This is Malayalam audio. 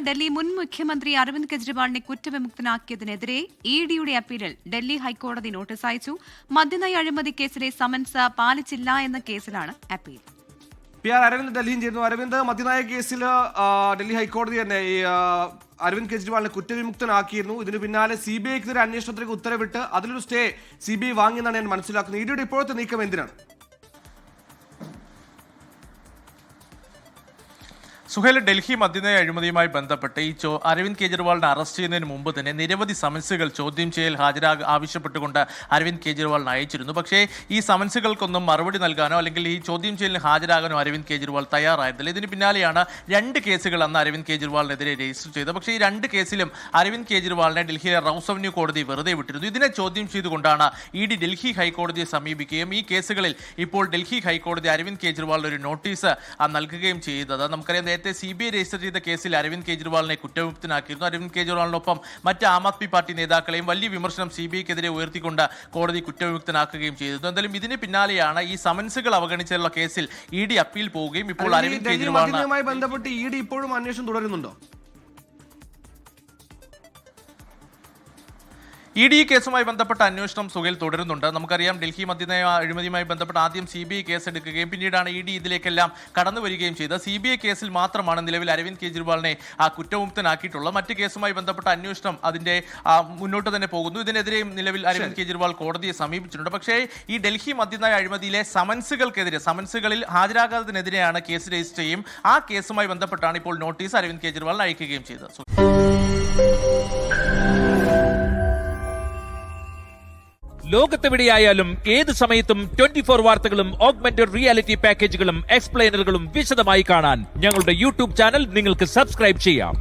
ഡൽഹി മുൻ മുഖ്യമന്ത്രി അരവിന്ദ് കെജ്രിവാളിനെ കുറ്റവിമുക്തനാക്കിയതിനെതിരെ ഇഡിയുടെ അപ്പീലിൽ ഡൽഹി ഹൈക്കോടതി നോട്ടീസ് അയച്ചു. മദ്യനയ അഴിമതി കേസിലെ സമൻസ് പാലിച്ചില്ല എന്ന കേസിലാണ് അപ്പീൽ. അരവിന്ദ് ഡൽഹിയിൽ ചേരുന്നു. അരവിന്ദ്, മദ്യനയ കേസിൽ ഡൽഹി ഹൈക്കോടതി തന്നെ അരവിന്ദ് കെജ്രിവാളിനെ കുറ്റവിമുക്തനാക്കിയിരുന്നു. ഇതിന് പിന്നാലെ CBIക്കെതിരെ അന്വേഷണത്തിലേക്ക് ഉത്തരവിട്ട് അതിലൊരു സ്റ്റേ CBI വാങ്ങിയെന്നാണ് ഞാൻ മനസ്സിലാക്കുന്നത്. ഇഡിയുടെ ഇപ്പോഴത്തെ നീക്കം എന്തിനാണ്? സുഹേൽ, ഡൽഹി മദ്യനയ അഴിമതിയുമായി ബന്ധപ്പെട്ട് അരവിന്ദ് കെജ്രിവാളിനെ അറസ്റ്റ് ചെയ്യുന്നതിന് മുമ്പ് തന്നെ നിരവധി സമൻസുകൾ ചോദ്യം ചെയ്യൽ ആവശ്യപ്പെട്ടുകൊണ്ട് അരവിന്ദ് കെജ്രിവാളിന് അയച്ചിരുന്നു. പക്ഷേ ഈ സമൻസുകൾക്കൊന്നും മറുപടി നൽകാനോ അല്ലെങ്കിൽ ഈ ചോദ്യം ചെയ്യലിന് ഹാജരാകാനോ അരവിന്ദ് കെജ്രിവാൾ തയ്യാറായിരുന്നില്ല. ഇതിന് പിന്നാലെയാണ് 2 കേസുകൾ അന്ന് അരവിന്ദ് കെജ്രിവാളിനെതിരെ രജിസ്റ്റർ ചെയ്തത്. പക്ഷേ ഈ 2 കേസിലും അരവിന്ദ് കെജ്രിവാളിനെ ഡൽഹിയിലെ റൌസ് അവന്യൂ കോടതി വെറുതെ വിട്ടിരുന്നു. ഇതിനെ ചോദ്യം ചെയ്തുകൊണ്ടാണ് ഇഡി ഡൽഹി ഹൈക്കോടതിയെ സമീപിക്കുകയും ഈ കേസുകളിൽ ഇപ്പോൾ ഡൽഹി ഹൈക്കോടതി അരവിന്ദ് കെജ്രിവാളിന് ഒരു നോട്ടീസ് നൽകുകയും ചെയ്തത്. നമുക്കറിയാം, നേരത്തെ CBI രജിസ്റ്റർ ചെയ്ത കേസിൽ അരവിന്ദ് കെജ്രിവാളിനെ കുറ്റവിമുക്തനാക്കിയിരുന്നു. അരവിന്ദ് കെജ്രിവാളിനൊപ്പം മറ്റ് ആം ആദ്മി പാർട്ടി നേതാക്കളെയും വലിയ വിമർശനം CBIക്കെതിരെ ഉയർത്തിക്കൊണ്ട് കോടതി കുറ്റവിമുക്തനാക്കുകയും ചെയ്തിരുന്നു. എന്തായാലും ഇതിന് പിന്നാലെയാണ് ഈ സമൻസുകൾ അവഗണിച്ചുള്ള കേസിൽ ഇഡി അപ്പീൽ പോവുകയും ഇപ്പോൾ അരവിന്ദ് കെജ്രിവാളുമായി ബന്ധപ്പെട്ട് ഇഡി ഇപ്പോഴും അന്വേഷണം തുടരുന്നുണ്ടോ? ഇഡി കേസുമായി ബന്ധപ്പെട്ട അന്വേഷണം സുഹേൽ തുടരുന്നുണ്ട്. നമുക്കറിയാം, ഡൽഹി മദ്യനയ അഴിമതിയുമായി ബന്ധപ്പെട്ട് ആദ്യം CBI കേസെടുക്കുകയും പിന്നീടാണ് ഇഡി ഇതിലേക്കെല്ലാം കടന്നു വരികയും ചെയ്തത്. CBI കേസിൽ മാത്രമാണ് നിലവിൽ അരവിന്ദ് കെജ്രിവാളിനെ കുറ്റവിമുക്തനാക്കിയിട്ടുള്ളത്. മറ്റ് കേസുമായി ബന്ധപ്പെട്ട അന്വേഷണം അതിന്റെ മുന്നോട്ട് തന്നെ പോകുന്നു. ഇതിനെതിരെയും നിലവിൽ അരവിന്ദ് കെജ്രിവാൾ കോടതിയെ സമീപിച്ചിട്ടുണ്ട്. പക്ഷേ ഈ ഡൽഹി മദ്യനയ അഴിമതിയിലെ സമൻസുകളിൽ ഹാജരാകാത്തതിനെതിരെയാണ് കേസ് രജിസ്റ്റർ ചെയ്യും. ആ കേസുമായി ബന്ധപ്പെട്ടാണ് ഇപ്പോൾ നോട്ടീസ് അരവിന്ദ് കെജ്രിവാളിന് അയക്കുകയും ചെയ്തത്. ലോകത്തെവിടെയായാലും ഏത് സമയത്തും 24 വാർത്തകളും ഓഗ്മെന്റഡ് റിയാലിറ്റി പാക്കേജുകളും എക്സ്പ്ലെയിനറുകളും വിശദമായി കാണാൻ ഞങ്ങളുടെ YouTube ചാനൽ നിങ്ങൾക്ക് സബ്സ്ക്രൈബ് ചെയ്യാം.